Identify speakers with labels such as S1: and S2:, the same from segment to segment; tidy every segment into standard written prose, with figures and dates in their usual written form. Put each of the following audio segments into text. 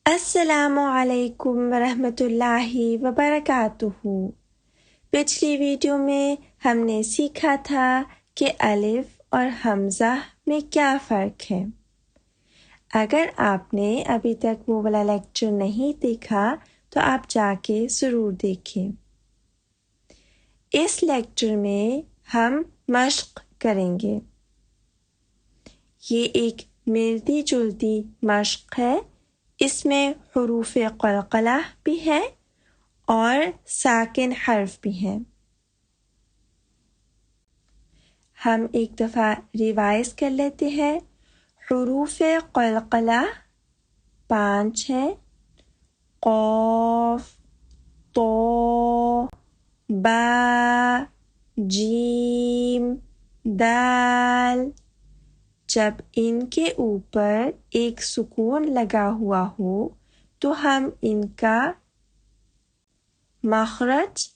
S1: अस्सलामु अलैकुम वरहमतुल्लाहि वबरकातुहू। पिछली वीडियो में हमने सीखा था कि अलिफ और हमज़ा में क्या फ़र्क है। अगर आपने अभी तक वो वाला लेक्चर नहीं देखा तो आप जाके ज़रूर देखें। इस लेक्चर में हम मश्क करेंगे। ये एक मिलती जुलती मश्क है। इसमें हुरूफ़े क़लक़ला भी है और साकिन हर्फ भी हैं। हम एक दफ़ा रिवाइज कर लेते हैं। हुरूफ़े क़लक़ला 5 हैं। क़ाफ़, तो, बा, जीम, दाल। जब इनके ऊपर एक सुकून लगा हुआ हो तो हम इनका मखरज,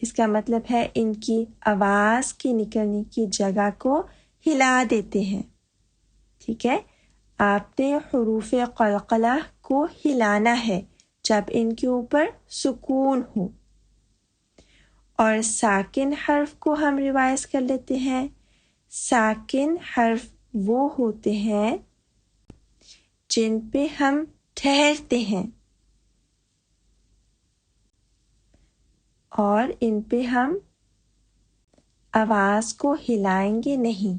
S1: इसका मतलब है इनकी आवाज़ की निकलने की जगह को हिला देते हैं। ठीक है, आपने हुरूफ़े क़लक़ला को हिलाना है जब इनके ऊपर सुकून हो। और साकिन हर्फ को हम रिवाइज कर लेते हैं। साकिन हर्फ वो होते हैं जिन पे हम ठहरते हैं और इन पे हम आवाज़ को हिलाएंगे नहीं।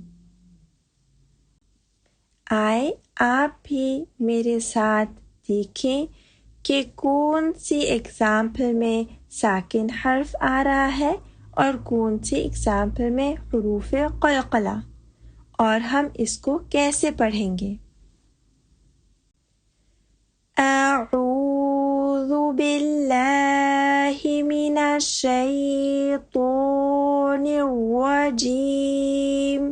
S1: आए आप भी मेरे साथ देखें कि कौन सी एग्जाम्पल में साकिन हर्फ आ रहा है और कौन सी एग्जाम्पल में हुरूफ़े क़लक़ला, और हम इसको कैसे पढ़ेंगे। अऊज़ु बिल्लाहि मिनश शैतानिर रजीम।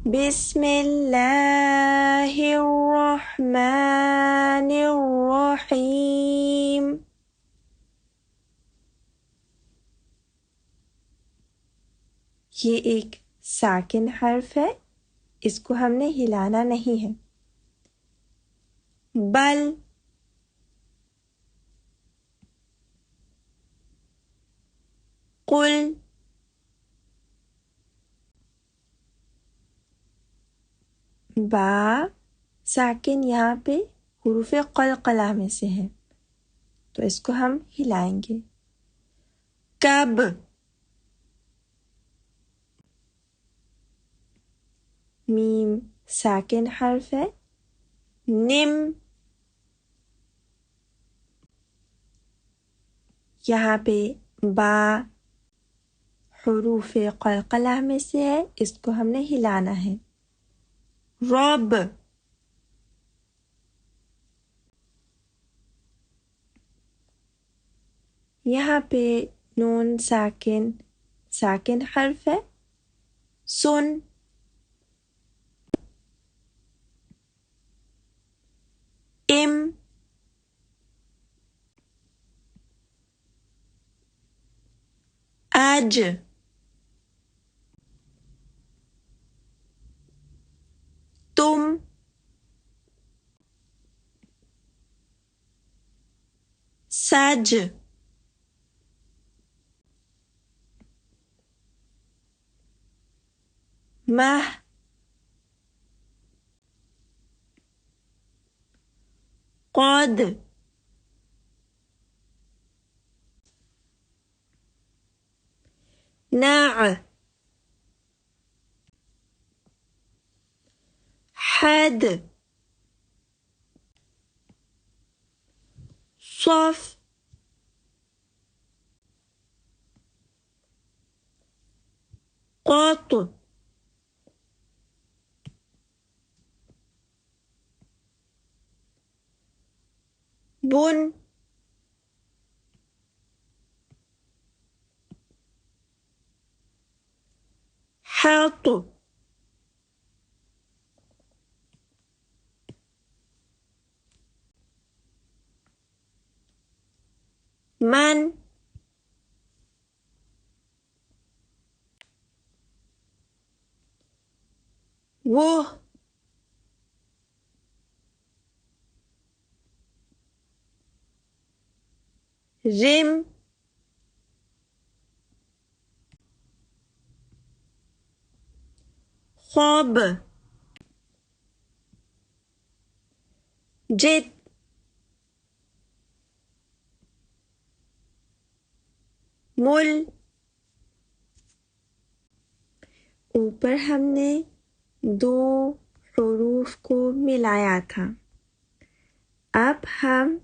S1: बिस्मिल्लाहिर रहमानिर रहीम। ये एक साकिन हर्फ है, इसको हमने हिलाना नहीं है। बल, कुल, बा साकिन यहाँ पे हुरूफ़े क़लक़ला में से है तो इसको हम हिलाएंगे। कब, मीम साकिन हर्फ है। निम, यहाँ पे बा हुरूफ़े क़लक़ला में से है, इसको हमने हिलाना है। रब, यहाँ पे नून साकिन हर्फ है। सुन, इम, आज, तुम, सज, मह, क़द, नअ, हद, صف, قط, بن, حط، من، वो, रिम, ख्वाब, जित, मुल। ऊपर हमने दो हुरूफ को मिलाया था। अब हम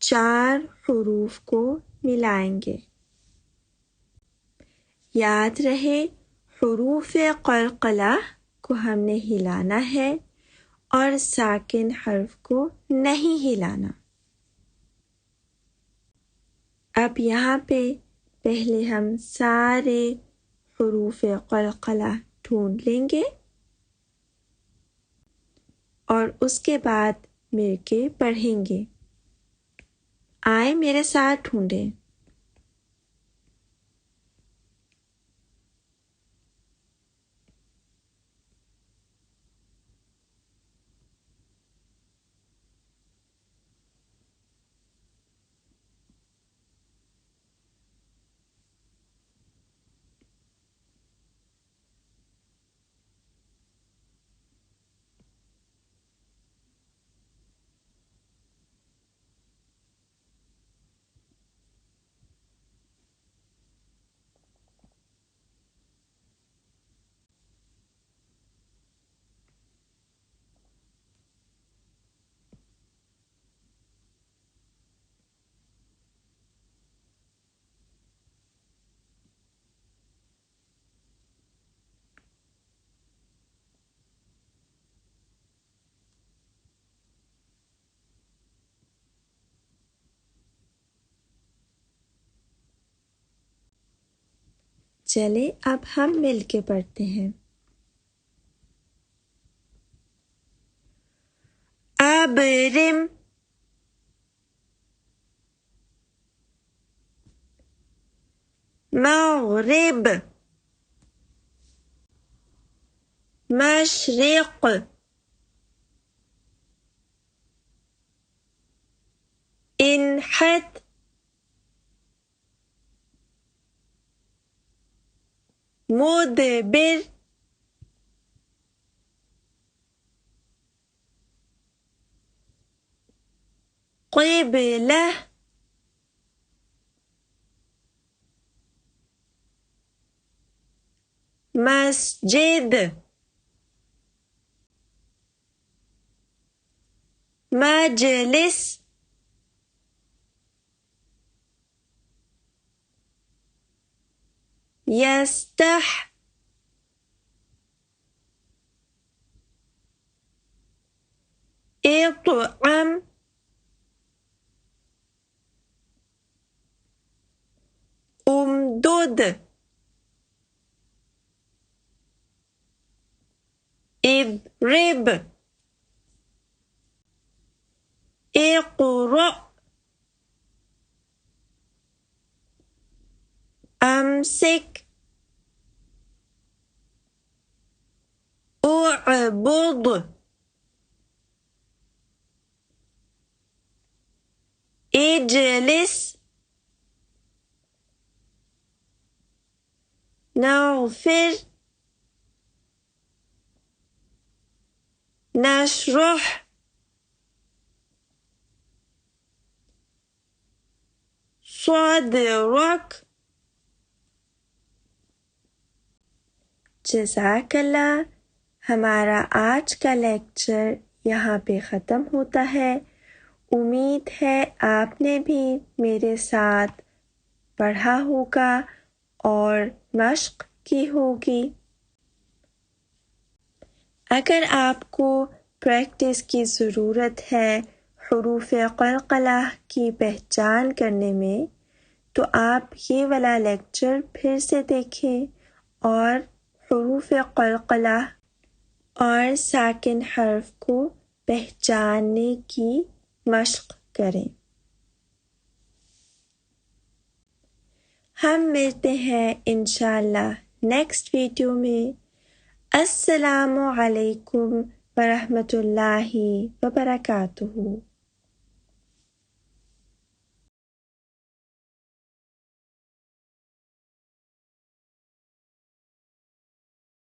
S1: 4 हुरूफ को मिलाएंगे। याद रहे हुरूफ क़लक़ला को हमने हिलाना है और साकिन हर्फ को नहीं हिलाना। अब यहाँ पे पहले हम सारे हुरूफ क़लक़ला ढूंढ लेंगे और उसके बाद मिलके पढ़ेंगे। आए मेरे साथ ढूंढें। चले अब हम मिलके पढ़ते हैं। अबरिम, मग़रिब, मशरिक़, इन्हत, मुदबिर, क़िबला, मस्जिद, मजलिस, यस्तह, इत्अम, उम्दुद, इद्रिब, इक़्रा, अम्सिक, उअबुद, इजलिस, नग़फिर, नशरुह, सदरक। जज़ाकल्लाह। हमारा आज का लेक्चर यहाँ पे ख़त्म होता है। उम्मीद है आपने भी मेरे साथ पढ़ा होगा और मश्क की होगी। अगर आपको प्रैक्टिस की ज़रूरत है हुरूफ क़लक़ला की पहचान करने में, तो आप ये वाला लेक्चर फिर से देखें और हुरूफ क़लक़ला और साकिन हर्फ को पहचानने की मश्क करें। हम मिलते हैं इंशाअल्लाह नेक्स्ट वीडियो में। अस्सलामु अलैकुम व रहमतुल्लाहि व बरकातुहू।